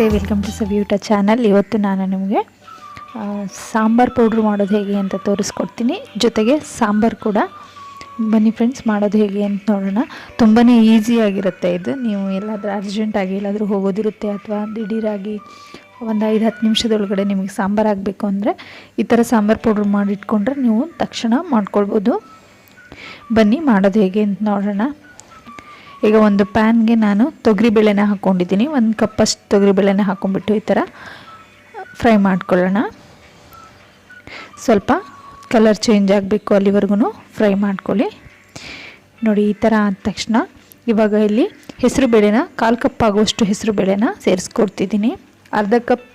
ನಮಸ್ತೆ, welcome to ಸವಿಯೂಟ channel. ಇವತ್ತು ನಾನು ನಿಮಗೆ ಸಾಂಬಾರ್ ಪೌಡ್ರ್ ಮಾಡೋದು ಹೇಗೆ ಅಂತ ತೋರಿಸ್ಕೊಡ್ತೀನಿ. ಜೊತೆಗೆ ಸಾಂಬಾರು ಕೂಡ ಬನ್ನಿ ಫ್ರೆಂಡ್ಸ್ ಮಾಡೋದು ಹೇಗೆ ಅಂತ ನೋಡೋಣ. ತುಂಬಾ ಈಸಿಯಾಗಿರುತ್ತೆ ಇದು. ನೀವು ಎಲ್ಲಾದರೂ ಅರ್ಜೆಂಟಾಗಿ ಎಲ್ಲಾದರೂ ಹೋಗೋದಿರುತ್ತೆ ಅಥವಾ ದಿಢೀರಾಗಿ ಒಂದು 5-10 ನಿಮಿಷದೊಳಗಡೆ ನಿಮಗೆ ಸಾಂಬಾರು ಆಗಬೇಕು ಅಂದರೆ ಈ ಥರ ಸಾಂಬಾರು ಪೌಡ್ರ್ ಮಾಡಿಟ್ಕೊಂಡ್ರೆ ನೀವು ತಕ್ಷಣ ಮಾಡ್ಕೊಳ್ಬೋದು. ಬನ್ನಿ ಮಾಡೋದು ಹೇಗೆ ಅಂತ ನೋಡೋಣ. ಈಗ ಒಂದು ಪ್ಯಾನ್ಗೆ ನಾನು ತೊಗರಿಬೇಳೆನ ಹಾಕ್ಕೊಂಡಿದ್ದೀನಿ. 1 ಕಪ್ಪಷ್ಟು ತೊಗರಿಬೇಳೆನ ಹಾಕ್ಕೊಂಡ್ಬಿಟ್ಟು ಈ ಥರ ಫ್ರೈ ಮಾಡ್ಕೊಳ್ಳೋಣ. ಸ್ವಲ್ಪ ಕಲರ್ ಚೇಂಜ್ ಆಗಬೇಕು, ಅಲ್ಲಿವರೆಗೂ ಫ್ರೈ ಮಾಡ್ಕೊಳ್ಳಿ. ನೋಡಿ, ಈ ಥರ ಆದ ತಕ್ಷಣ ಇವಾಗ ಇಲ್ಲಿ ಹೆಸರುಬೇಳೆನ 1/4 ಕಪ್ ಆಗುವಷ್ಟು ಹೆಸರುಬೇಳೆನ ಸೇರಿಸ್ಕೊಡ್ತಿದ್ದೀನಿ. ಅರ್ಧ ಕಪ್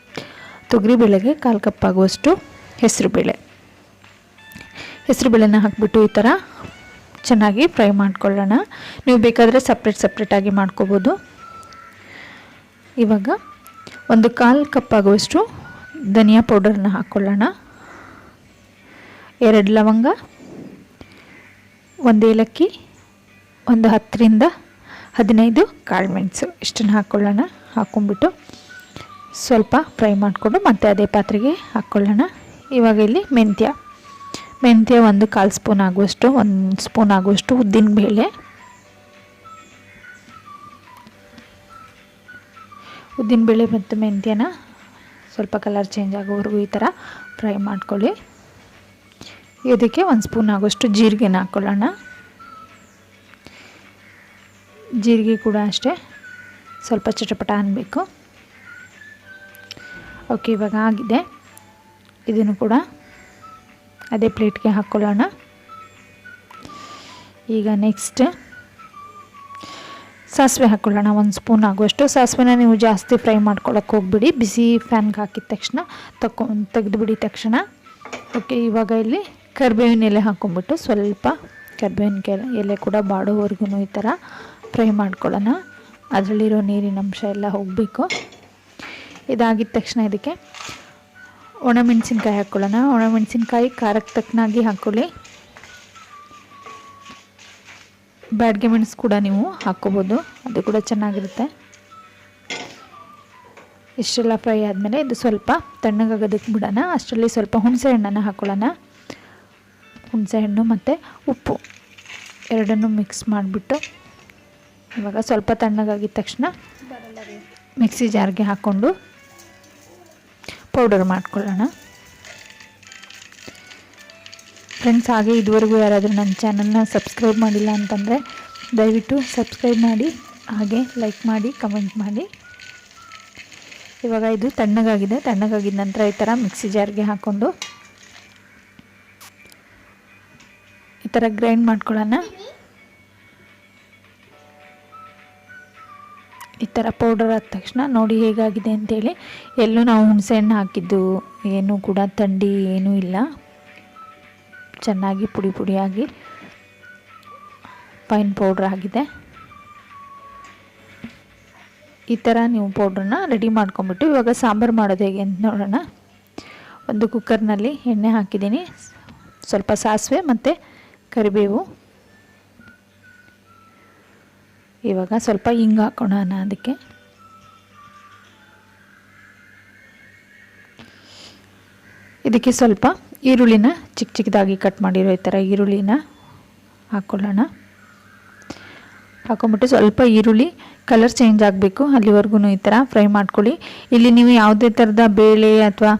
ತೊಗರಿಬೇಳೆಗೆ 1/4 ಕಪ್ ಆಗುವಷ್ಟು ಹೆಸರುಬೇಳೆನ ಹಾಕ್ಬಿಟ್ಟು ಈ ಥರ ಚೆನ್ನಾಗಿ ಫ್ರೈ ಮಾಡ್ಕೊಳ್ಳೋಣ. ನೀವು ಬೇಕಾದರೆ ಸಪ್ರೇಟಾಗಿ ಮಾಡ್ಕೋಬೋದು. ಇವಾಗ ಒಂದು 1/4 ಕಪ್ ಆಗುವಷ್ಟು ಧನಿಯಾ ಪೌಡರನ್ನ ಹಾಕ್ಕೊಳ್ಳೋಣ. 2 ಲವಂಗ, 1 ಏಲಕ್ಕಿ, ಒಂದು 10ರಿಂದ 15 ಕಾಳುಮೆಣಸು ಇಷ್ಟನ್ನು ಹಾಕ್ಕೊಳ್ಳೋಣ. ಹಾಕ್ಕೊಂಡ್ಬಿಟ್ಟು ಸ್ವಲ್ಪ ಫ್ರೈ ಮಾಡಿಕೊಂಡು ಮತ್ತೆ ಅದೇ ಪಾತ್ರೆಗೆ ಹಾಕ್ಕೊಳ್ಳೋಣ. ಇವಾಗ ಇಲ್ಲಿ ಮೆಂತ್ಯ 1 1/4 ಸ್ಪೂನ್ ಆಗುವಷ್ಟು, 1 ಸ್ಪೂನ್ ಆಗುವಷ್ಟು ಉದ್ದಿನಬೇಳೆ ಮತ್ತು ಮೆಂತ್ಯನ ಸ್ವಲ್ಪ ಕಲರ್ ಚೇಂಜ್ ಆಗೋವರೆಗೂ ಈ ಥರ ಫ್ರೈ ಮಾಡ್ಕೊಳ್ಳಿ. ಇದಕ್ಕೆ 1 ಸ್ಪೂನ್ ಆಗುವಷ್ಟು ಜೀರಿಗೆನ ಹಾಕ್ಕೊಳ್ಳೋಣ. ಜೀರಿಗೆ ಕೂಡ ಅಷ್ಟೇ ಸ್ವಲ್ಪ ಚಟಪಟ ಅನ್ನಬೇಕು. ಓಕೆ, ಇವಾಗ ಆಗಿದೆ. ಇದನ್ನು ಕೂಡ ಅದೇ ಪ್ಲೇಟ್ಗೆ ಹಾಕ್ಕೊಳ್ಳೋಣ. ಈಗ ನೆಕ್ಸ್ಟ್ ಸಾಸಿವೆ ಹಾಕ್ಕೊಳ್ಳೋಣ. 1 ಸ್ಪೂನ್ ಆಗುವಷ್ಟು ಸಾಸಿವೆನ ನೀವು ಜಾಸ್ತಿ ಫ್ರೈ ಮಾಡ್ಕೊಳ್ಳೋಕೆ ಹೋಗ್ಬಿಡಿ. ಬಿಸಿ ಫ್ಯಾನ್ಗೆ ಹಾಕಿದ ತಕ್ಷಣ ತೆಗೆದುಬಿಡಿ ತಕ್ಷಣ. ಓಕೆ, ಇವಾಗ ಇಲ್ಲಿ ಕರಿಬೇವಿನ ಎಲೆ ಹಾಕ್ಕೊಂಬಿಟ್ಟು ಸ್ವಲ್ಪ ಕರಿಬೇವಿನ ಎಲೆ ಕೂಡ ಬಾಡೋವರೆಗೂ ಈ ಥರ ಫ್ರೈ ಮಾಡ್ಕೊಳ್ಳೋಣ. ಅದರಲ್ಲಿರೋ ನೀರಿನ ಅಂಶ ಎಲ್ಲ ಹೋಗಬೇಕು. ಇದಾಗಿದ್ದ ತಕ್ಷಣ ಇದಕ್ಕೆ ಒಣಮೆಣಸಿನ್ಕಾಯಿ ಹಾಕ್ಕೊಳ್ಳೋಣ. ಒಣಮೆಣಸಿನ್ಕಾಯಿ ಖಾರಕ್ಕೆ ತಕ್ಕನಾಗಿ ಹಾಕ್ಕೊಳ್ಳಿ. ಬ್ಯಾಡಗೆ ಮೆಣಸು ಕೂಡ ನೀವು ಹಾಕ್ಕೋಬೋದು, ಅದು ಕೂಡ ಚೆನ್ನಾಗಿರುತ್ತೆ. ಇಷ್ಟೆಲ್ಲ ಫ್ರೈ ಆದಮೇಲೆ ಇದು ಸ್ವಲ್ಪ ತಣ್ಣಗಾಗೋದಕ್ಕೆ ಬಿಡೋಣ. ಅಷ್ಟರಲ್ಲಿ ಸ್ವಲ್ಪ ಹುಣಸೆ ಹಣ್ಣನ್ನು ಹಾಕ್ಕೊಳ್ಳೋಣ. ಹುಣಸೆ ಹಣ್ಣು ಮತ್ತು ಉಪ್ಪು ಎರಡನ್ನೂ ಮಿಕ್ಸ್ ಮಾಡಿಬಿಟ್ಟು ಇವಾಗ ಸ್ವಲ್ಪ ತಣ್ಣಗಾಗಿದ ತಕ್ಷಣ ಮಿಕ್ಸಿ ಜಾರ್ಗೆ ಹಾಕ್ಕೊಂಡು ಪೌಡರ್ ಮಾಡ್ಕೊಳ್ಳೋಣ. ಫ್ರೆಂಡ್ಸ್, ಹಾಗೆ ಇದುವರೆಗೂ ಯಾರಾದರೂ ನನ್ನ ಚಾನಲ್ನ ಸಬ್ಸ್ಕ್ರೈಬ್ ಮಾಡಿಲ್ಲ ಅಂತಂದರೆ ದಯವಿಟ್ಟು ಸಬ್ಸ್ಕ್ರೈಬ್ ಮಾಡಿ, ಹಾಗೆ ಲೈಕ್ ಮಾಡಿ, ಕಮೆಂಟ್ ಮಾಡಿ. ಇವಾಗ ಇದು ತಣ್ಣಗಾಗಿದೆ. ತಣ್ಣಗಾಗಿದ ನಂತರ ಈ ಥರ ಮಿಕ್ಸಿ ಜಾರ್ಗೆ ಹಾಕ್ಕೊಂಡು ಈ ಥರ ಗ್ರೈಂಡ್ ಮಾಡ್ಕೊಳ್ಳೋಣ. ಈ ಥರ ಪೌಡರ್ ಆದ ತಕ್ಷಣ ನೋಡಿ ಹೇಗಾಗಿದೆ ಅಂತೇಳಿ. ಎಲ್ಲೂ ನಾವು ಹುಣಸೆಹಣ್ಣು ಹಾಕಿದ್ದು ಏನೂ ಕೂಡ ಥಂಡಿ ಏನೂ ಇಲ್ಲ. ಚೆನ್ನಾಗಿ ಪುಡಿಯಾಗಿ ಫೈನ್ ಪೌಡ್ರ್ ಆಗಿದೆ. ಈ ಥರ ನೀವು ಪೌಡ್ರನ್ನ ರೆಡಿ ಮಾಡ್ಕೊಂಬಿಟ್ಟು ಇವಾಗ ಸಾಂಬಾರು ಮಾಡೋದು ಹೇಗೆ ಅಂತ ನೋಡೋಣ. ಒಂದು ಕುಕ್ಕರ್ನಲ್ಲಿ ಎಣ್ಣೆ ಹಾಕಿದ್ದೀನಿ. ಸ್ವಲ್ಪ ಸಾಸಿವೆ ಮತ್ತು ಕರಿಬೇವು. ಇವಾಗ ಸ್ವಲ್ಪ ಹಿಂಗೆ ಹಾಕೋಣ. ಅದಕ್ಕೆ ಇದಕ್ಕೆ ಸ್ವಲ್ಪ ಈರುಳ್ಳಿನ ಚಿಕ್ಕದಾಗಿ ಕಟ್ ಮಾಡಿರೋ ಈ ಥರ ಈರುಳ್ಳಿನ ಹಾಕ್ಕೊಳ್ಳೋಣ. ಹಾಕೊಂಬಿಟ್ಟು ಸ್ವಲ್ಪ ಈರುಳ್ಳಿ ಕಲರ್ ಚೇಂಜ್ ಆಗಬೇಕು ಅಲ್ಲಿವರೆಗೂ ಈ ಥರ ಫ್ರೈ ಮಾಡ್ಕೊಳ್ಳಿ. ಇಲ್ಲಿ ನೀವು ಯಾವುದೇ ಥರದ ಬೇಳೆ ಅಥವಾ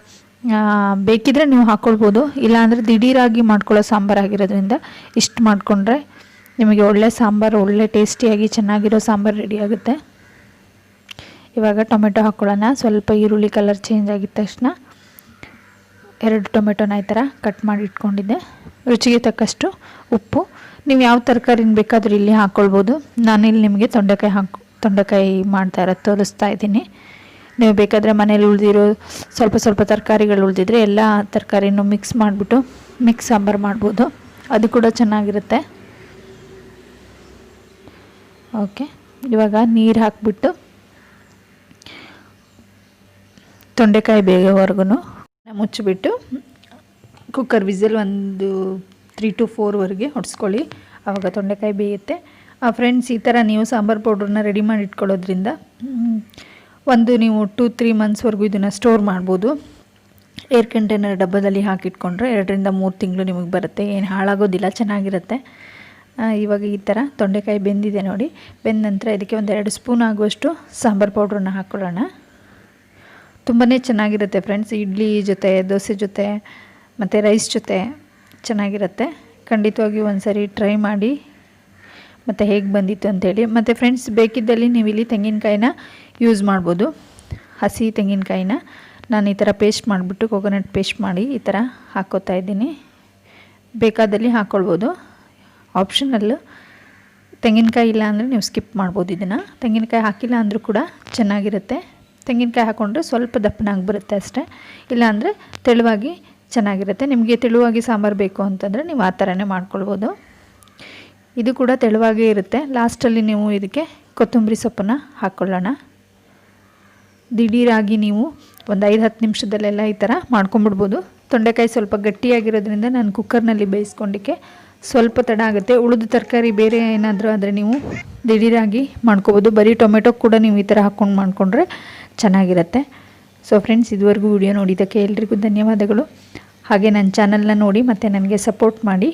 ಬೇಕಿದ್ರೆ ನೀವು ಹಾಕ್ಕೊಳ್ಬೋದು. ಇಲ್ಲಾಂದರೆ ದಿಢೀರಾಗಿ ಮಾಡ್ಕೊಳ್ಳೋ ಸಾಂಬಾರು ಆಗಿರೋದ್ರಿಂದ ಇಷ್ಟು ಮಾಡಿಕೊಂಡ್ರೆ ನಿಮಗೆ ಒಳ್ಳೆ ಸಾಂಬಾರು, ಒಳ್ಳೆ ಟೇಸ್ಟಿಯಾಗಿ ಚೆನ್ನಾಗಿರೋ ಸಾಂಬಾರು ರೆಡಿ ಆಗುತ್ತೆ. ಇವಾಗ ಟೊಮೆಟೊ ಹಾಕ್ಕೊಳ್ಳೋಣ. ಸ್ವಲ್ಪ ಈರುಳ್ಳಿ ಕಲರ್ ಚೇಂಜ್ ಆಗಿದ ತಕ್ಷಣ 2 ಟೊಮೆಟೊನ ಈ ಥರ ಕಟ್ ಮಾಡಿ ಇಟ್ಕೊಂಡಿದ್ದೆ. ರುಚಿಗೆ ತಕ್ಕಷ್ಟು ಉಪ್ಪು. ನೀವು ಯಾವ ತರಕಾರಿನ ಬೇಕಾದರೂ ಇಲ್ಲಿ ಹಾಕ್ಕೊಳ್ಬೋದು. ನಾನಿಲ್ಲಿ ನಿಮಗೆ ತೊಂಡೆಕಾಯಿ ಮಾಡ್ತಾ ಇರೋದು ತೋರಿಸ್ತಾ ಇದ್ದೀನಿ. ನೀವು ಬೇಕಾದರೆ ಮನೇಲಿ ಉಳಿದಿರೋ ಸ್ವಲ್ಪ ತರಕಾರಿಗಳು ಉಳಿದಿದ್ರೆ ಎಲ್ಲ ತರಕಾರಿನೂ ಮಿಕ್ಸ್ ಮಾಡಿಬಿಟ್ಟು ಮಿಕ್ಸ್ ಸಾಂಬಾರು ಮಾಡ್ಬೋದು, ಅದು ಕೂಡ ಚೆನ್ನಾಗಿರುತ್ತೆ. ಓಕೆ, ಇವಾಗ ನೀರು ಹಾಕ್ಬಿಟ್ಟು ತೊಂಡೆಕಾಯಿ ಬೇಗೋವರೆಗೂ ಮುಚ್ಚಿಬಿಟ್ಟು ಕುಕ್ಕರ್ ವಿಸಿಲ್ ಒಂದು 3 to 4ವರೆಗೆ ಹೊಡ್ಸ್ಕೊಳ್ಳಿ. ಆವಾಗ ತೊಂಡೆಕಾಯಿ ಬೇಯುತ್ತೆ. ಫ್ರೆಂಡ್ಸ್, ಈ ಥರ ನೀವು ಸಾಂಬಾರು ಪೌಡ್ರನ್ನ ರೆಡಿ ಮಾಡಿ ಇಟ್ಕೊಳ್ಳೋದ್ರಿಂದ ನೀವು 2-3 ಮಂತ್ಸ್ವರೆಗೂ ಇದನ್ನು ಸ್ಟೋರ್ ಮಾಡ್ಬೋದು. ಏರ್ ಕಂಟೈನರ್ ಡಬ್ಬದಲ್ಲಿ ಹಾಕಿಟ್ಕೊಂಡ್ರೆ 2-3 ತಿಂಗಳು ನಿಮಗೆ ಬರುತ್ತೆ, ಏನು ಹಾಳಾಗೋದಿಲ್ಲ, ಚೆನ್ನಾಗಿರುತ್ತೆ. ಇವಾಗ ಈ ಥರ ತೊಂಡೆಕಾಯಿ ಬೆಂದಿದೆ ನೋಡಿ. ಬೆಂದ ನಂತರ ಇದಕ್ಕೆ 1-2 ಸ್ಪೂನ್ ಆಗುವಷ್ಟು ಸಾಂಬಾರು ಪೌಡ್ರನ್ನ ಹಾಕ್ಕೊಳ್ಳೋಣ. ತುಂಬಾ ಚೆನ್ನಾಗಿರುತ್ತೆ ಫ್ರೆಂಡ್ಸ್, ಇಡ್ಲಿ ಜೊತೆ, ದೋಸೆ ಜೊತೆ ಮತ್ತು ರೈಸ್ ಜೊತೆ ಚೆನ್ನಾಗಿರುತ್ತೆ. ಖಂಡಿತವಾಗಿ ಒಂದ್ಸರಿ ಟ್ರೈ ಮಾಡಿ ಮತ್ತು ಹೇಗೆ ಬಂದಿತ್ತು ಅಂಥೇಳಿ. ಮತ್ತು ಫ್ರೆಂಡ್ಸ್, ಬೇಕಿದ್ದಲ್ಲಿ ನೀವು ಇಲ್ಲಿ ತೆಂಗಿನಕಾಯಿನ ಯೂಸ್ ಮಾಡ್ಬೋದು. ಹಸಿ ತೆಂಗಿನಕಾಯಿನ ನಾನು ಈ ಥರ ಪೇಸ್ಟ್ ಮಾಡಿಬಿಟ್ಟು, ಕೋಕೋನಟ್ ಪೇಸ್ಟ್ ಮಾಡಿ ಈ ಥರ ಹಾಕ್ಕೋತಾ ಇದ್ದೀನಿ. ಬೇಕಾದಲ್ಲಿ ಹಾಕ್ಕೊಳ್ಬೋದು, ಆಪ್ಷನಲ್ಲು. ತೆಂಗಿನಕಾಯಿ ಇಲ್ಲ ಅಂದರೆ ನೀವು ಸ್ಕಿಪ್ ಮಾಡ್ಬೋದು ಇದನ್ನು. ತೆಂಗಿನಕಾಯಿ ಹಾಕಿಲ್ಲ ಅಂದರೂ ಕೂಡ ಚೆನ್ನಾಗಿರುತ್ತೆ. ತೆಂಗಿನಕಾಯಿ ಹಾಕ್ಕೊಂಡ್ರೆ ಸ್ವಲ್ಪ ದಪ್ಪನಾಗಿ ಬರುತ್ತೆ ಅಷ್ಟೇ, ಇಲ್ಲಾಂದರೆ ತೆಳುವಾಗಿ ಚೆನ್ನಾಗಿರುತ್ತೆ. ನಿಮಗೆ ತೆಳುವಾಗಿ ಸಾಂಬಾರು ಬೇಕು ಅಂತಂದರೆ ನೀವು ಆ ಥರನೇ ಮಾಡ್ಕೊಳ್ಬೋದು. ಇದು ಕೂಡ ತೆಳುವಾಗೇ ಇರುತ್ತೆ. ಲಾಸ್ಟಲ್ಲಿ ನೀವು ಇದಕ್ಕೆ ಕೊತ್ತಂಬರಿ ಸೊಪ್ಪನ್ನು ಹಾಕ್ಕೊಳ್ಳೋಣ. ದಿಢೀರಾಗಿ ನೀವು ಒಂದು 5-10 ನಿಮಿಷದಲ್ಲೆಲ್ಲ ಈ ಥರ ಮಾಡ್ಕೊಂಬಿಡ್ಬೋದು. ತೊಂಡೆಕಾಯಿ ಸ್ವಲ್ಪ ಗಟ್ಟಿಯಾಗಿರೋದ್ರಿಂದ ನಾನು ಕುಕ್ಕರ್ನಲ್ಲಿ ಬೇಯಿಸ್ಕೊಂಡಿಕ್ಕೆ ಸ್ವಲ್ಪ ತಡ ಆಗುತ್ತೆ. ಉಳಿದ ತರಕಾರಿ ಬೇರೆ ಏನಾದರೂ ಆದರೆ ನೀವು ದಿಢೀರಾಗಿ ಮಾಡ್ಕೋಬೋದು. ಬರೀ ಟೊಮೆಟೊ ಕೂಡ ನೀವು ಈ ಥರ ಹಾಕ್ಕೊಂಡು ಮಾಡ್ಕೊಂಡ್ರೆ ಚೆನ್ನಾಗಿರುತ್ತೆ. ಸೊ ಫ್ರೆಂಡ್ಸ್, ಇದುವರೆಗೂ ವಿಡಿಯೋ ನೋಡಿದ್ದಕ್ಕೆ ಎಲ್ರಿಗೂ ಧನ್ಯವಾದಗಳು. ಹಾಗೆ ನನ್ನ ಚಾನಲ್ನ ನೋಡಿ ಮತ್ತು ನನಗೆ ಸಪೋರ್ಟ್ ಮಾಡಿ.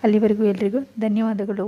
ಅಲ್ಲಿವರೆಗೂ ಎಲ್ರಿಗೂ ಧನ್ಯವಾದಗಳು.